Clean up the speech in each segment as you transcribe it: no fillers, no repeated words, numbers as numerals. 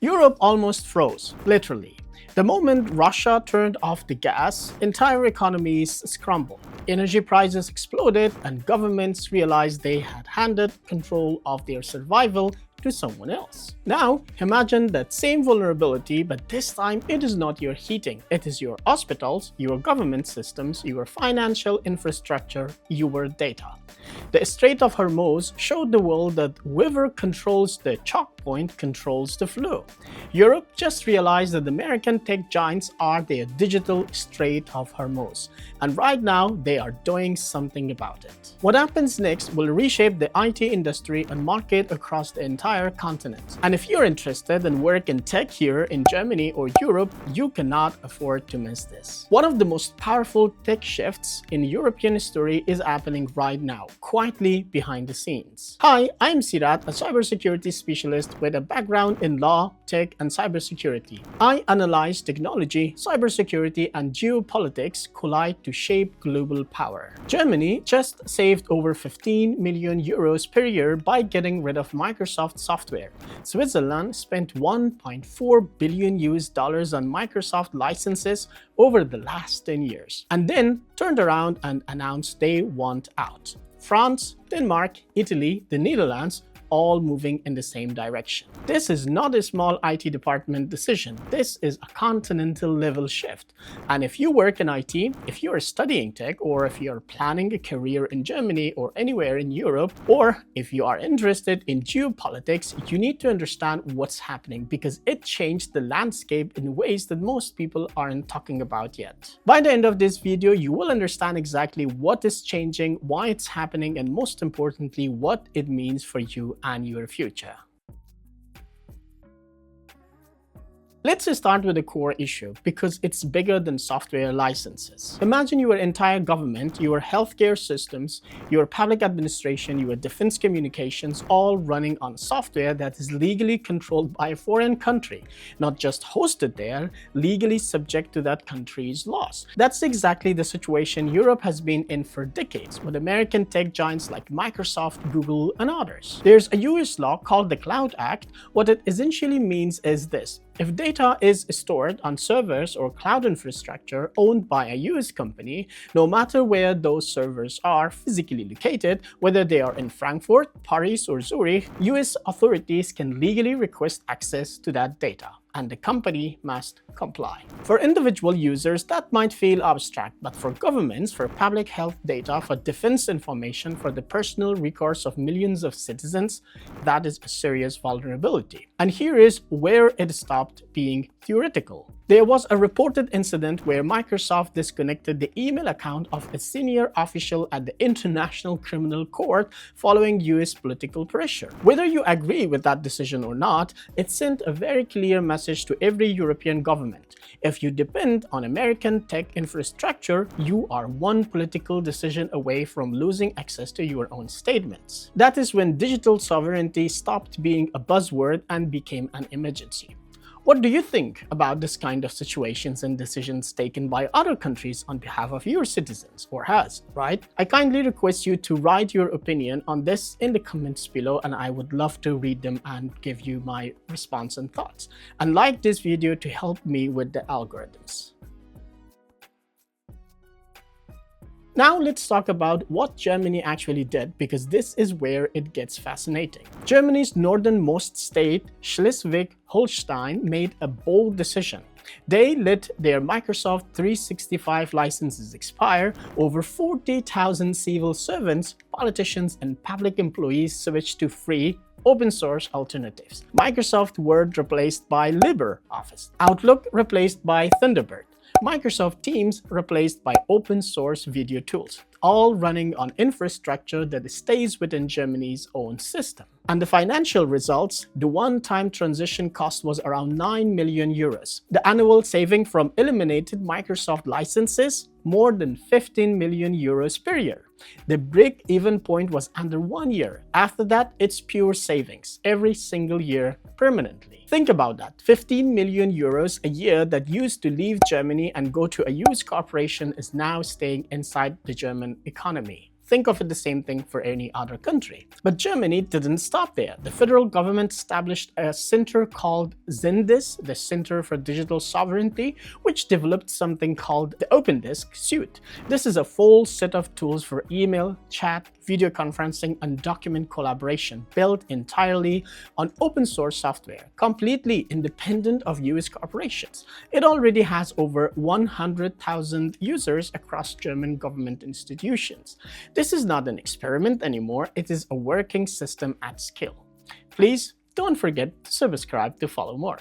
Europe almost froze, literally. The moment Russia turned off the gas, entire economies scrambled. Energy prices exploded, and governments realized they had handed control of their survival to someone else. Now, imagine that same vulnerability, but this time it is not your heating, it is your hospitals, your government systems, your financial infrastructure, your data. The Strait of Hormuz showed the world that whoever controls the chokepoint controls the flow. Europe just realized that the American tech giants are their digital Strait of Hormuz, and right now they are doing something about it. What happens next will reshape the IT industry and market across the entire continent. And if you're interested in work in tech here in Germany or Europe, you cannot afford to miss this. One of the most powerful tech shifts in European history is happening right now, quietly behind the scenes. Hi, I'm Sirat, a cybersecurity specialist with a background in law, tech, and cybersecurity. I analyze technology, cybersecurity, and geopolitics collide to shape global power. Germany just saved over 15 million euros per year by getting rid of Microsoft software. Switzerland spent 1.4 billion US dollars on Microsoft licenses over the last 10 years, and then turned around and announced they want out. France, Denmark, Italy, the Netherlands, all moving in the same direction. This is not a small IT department decision. This is a continental level shift. And if you work in IT, if you are studying tech, or if you are planning a career in Germany or anywhere in Europe, or if you are interested in geopolitics, you need to understand what's happening because it changed the landscape in ways that most people aren't talking about yet. By the end of this video, you will understand exactly what is changing, why it's happening, and most importantly, what it means for you and your future. Let's start with the core issue because it's bigger than software licenses. Imagine your entire government, your healthcare systems, your public administration, your defense communications, all running on software that is legally controlled by a foreign country, not just hosted there, legally subject to that country's laws. That's exactly the situation Europe has been in for decades with American tech giants like Microsoft, Google, and others. There's a US law called the Cloud Act. What it essentially means is this: if data is stored on servers or cloud infrastructure owned by a US company, no matter where those servers are physically located, whether they are in Frankfurt, Paris, or Zurich, US authorities can legally request access to that data, and the company must comply. For individual users, that might feel abstract, but for governments, for public health data, for defense information, for the personal recourse of millions of citizens, that is a serious vulnerability. And here is where it stopped being theoretical. There was a reported incident where Microsoft disconnected the email account of a senior official at the International Criminal Court following US political pressure. Whether you agree with that decision or not, it sent a very clear message to every European government. If you depend on American tech infrastructure, you are one political decision away from losing access to your own statements. That is when digital sovereignty stopped being a buzzword and became an emergency. What do you think about this kind of situations and decisions taken by other countries on behalf of your citizens, or has, right? I kindly request you to write your opinion on this in the comments below, and I would love to read them and give you my response and thoughts. And like this video to help me with the algorithms. Now let's talk about what Germany actually did, because this is where it gets fascinating. Germany's northernmost state, Schleswig-Holstein, made a bold decision. They let their Microsoft 365 licenses expire. Over 40,000 civil servants, politicians, and public employees switched to free, open source alternatives. Microsoft Word replaced by LibreOffice. Outlook replaced by Thunderbird. Microsoft Teams replaced by open source video tools, all running on infrastructure that stays within Germany's own system. And the financial results, the one-time transition cost was around 9 million euros. The annual saving from eliminated Microsoft licenses, more than 15 million euros per year. The break-even point was under 1 year. After that, it's pure savings, every single year, permanently. Think about that, 15 million euros a year that used to leave Germany and go to a US corporation is now staying inside the German economy. Think of it the same thing for any other country. But Germany didn't stop there. The federal government established a center called ZINDIS, the Center for Digital Sovereignty, which developed something called the OpenDisk suite. This is a full set of tools for email, chat, video conferencing, and document collaboration built entirely on open source software, completely independent of US corporations. It already has over 100,000 users across German government institutions. This is not an experiment anymore, it is a working system at scale. Please don't forget to subscribe to follow more.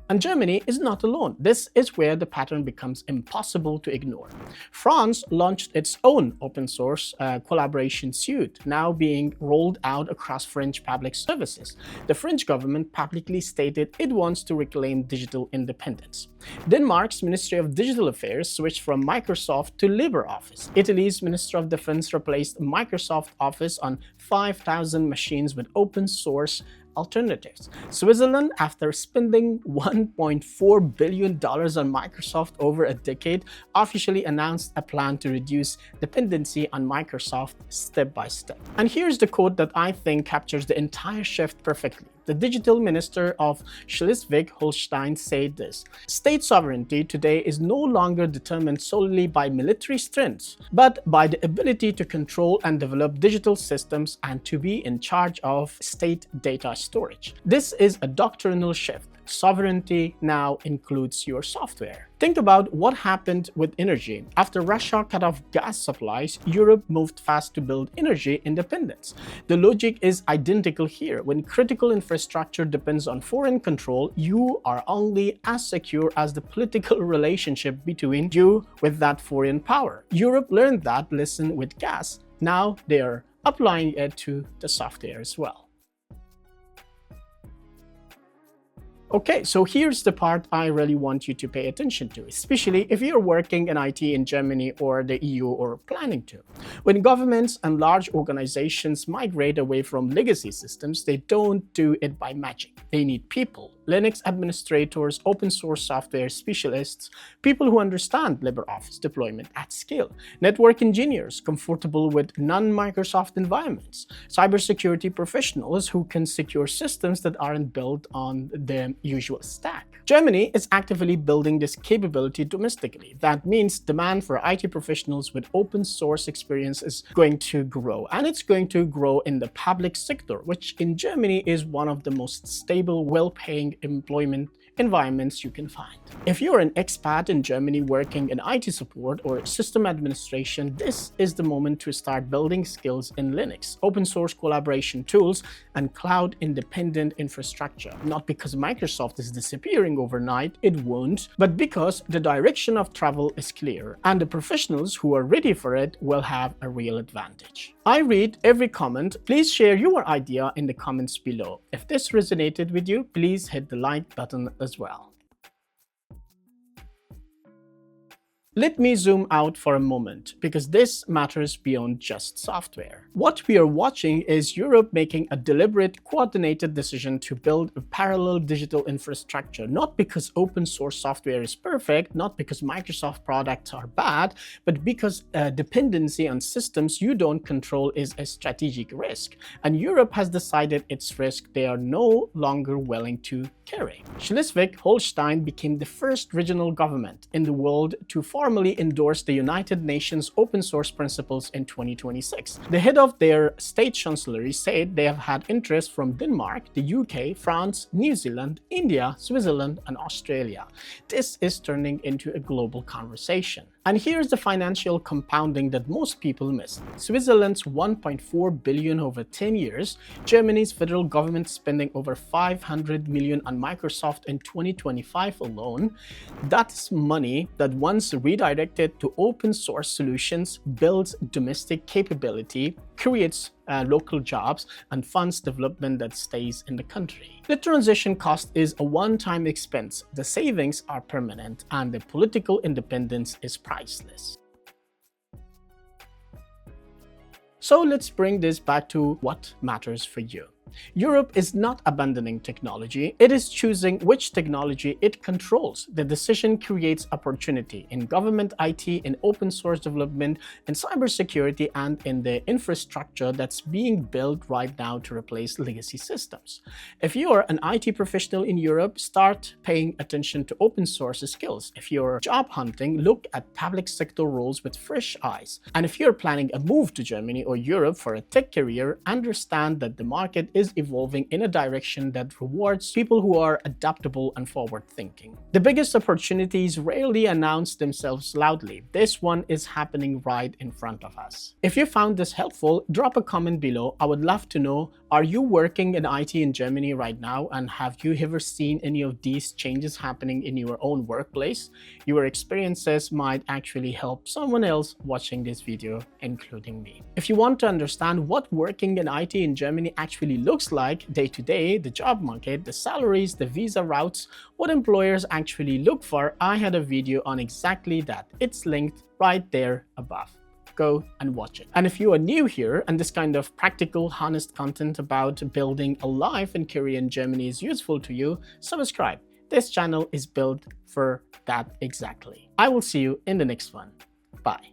And Germany is not alone. This is where the pattern becomes impossible to ignore. France launched its own open source collaboration suite, now being rolled out across French public services. The French government publicly stated it wants to reclaim digital independence. Denmark's Ministry of Digital Affairs switched from Microsoft to LibreOffice. Italy's Minister of Defense replaced Microsoft Office on 5,000 machines with open source alternatives. Switzerland, after spending $1.4 billion on Microsoft over a decade, officially announced a plan to reduce dependency on Microsoft step by step. And here's the quote that I think captures the entire shift perfectly. The digital minister of Schleswig-Holstein said this: "State sovereignty today is no longer determined solely by military strength, but by the ability to control and develop digital systems and to be in charge of state data storage." This is a doctrinal shift. Sovereignty now includes your software. Think about what happened with energy. After Russia cut off gas supplies, Europe moved fast to build energy independence. The logic is identical here. When critical infrastructure depends on foreign control, you are only as secure as the political relationship between you with that foreign power. Europe learned that lesson with gas. Now they are applying it to the software as well. Okay, so here's the part I really want you to pay attention to, especially if you're working in IT in Germany or the EU or planning to. When governments and large organizations migrate away from legacy systems, they don't do it by magic. They need people, Linux administrators, open source software specialists, people who understand LibreOffice deployment at scale, network engineers comfortable with non-Microsoft environments, cybersecurity professionals who can secure systems that aren't built on the usual stack. Germany is actively building this capability domestically. That means demand for IT professionals with open source experience is going to grow, and it's going to grow in the public sector, which in Germany is one of the most stable, well-paying employment environments you can find. If you're an expat in Germany working in IT support or system administration, this is the moment to start building skills in Linux, open source collaboration tools, and cloud-independent infrastructure. Not because Microsoft is disappearing overnight, it won't, but because the direction of travel is clear, and the professionals who are ready for it will have a real advantage. I read every comment. Please share your idea in the comments below. If this resonated with you, please hit the like button as well. Let me zoom out for a moment, because this matters beyond just software. What we are watching is Europe making a deliberate, coordinated decision to build a parallel digital infrastructure, not because open source software is perfect, not because Microsoft products are bad, but because dependency on systems you don't control is a strategic risk. And Europe has decided its risk they are no longer willing to carry. Schleswig-Holstein became the first regional government in the world to formally endorse the United Nations open source principles in 2026. The head of their state chancellery said they have had interest from Denmark, the UK, France, New Zealand, India, Switzerland, and Australia. This is turning into a global conversation. And here's the financial compounding that most people miss. Switzerland's 1.4 billion over 10 years, Germany's federal government spending over 500 million on Microsoft in 2025 alone. That's money that once redirected to open source solutions builds domestic capability, creates local jobs, and funds development that stays in the country. The transition cost is a one-time expense, the savings are permanent, and the political independence is priceless. So let's bring this back to what matters for you. Europe is not abandoning technology, it is choosing which technology it controls. The decision creates opportunity in government IT, in open source development, in cybersecurity, and in the infrastructure that's being built right now to replace legacy systems. If you're an IT professional in Europe, start paying attention to open source skills. If you're job hunting, look at public sector roles with fresh eyes. And if you're planning a move to Germany or Europe for a tech career, understand that the market is evolving in a direction that rewards people who are adaptable and forward-thinking. The biggest opportunities rarely announce themselves loudly. This one is happening right in front of us. If you found this helpful, drop a comment below. I would love to know, are you working in IT in Germany right now, and have you ever seen any of these changes happening in your own workplace? Your experiences might actually help someone else watching this video, including me. If you want to understand what working in IT in Germany actually looks like day to day, the job market, the salaries, the visa routes, what employers actually look for, I had a video on exactly that. It's linked right there above. Go and watch it. And if you are new here and this kind of practical, honest content about building a life and career in Germany is useful to you, subscribe. This channel is built for that exactly. I will see you in the next one. Bye.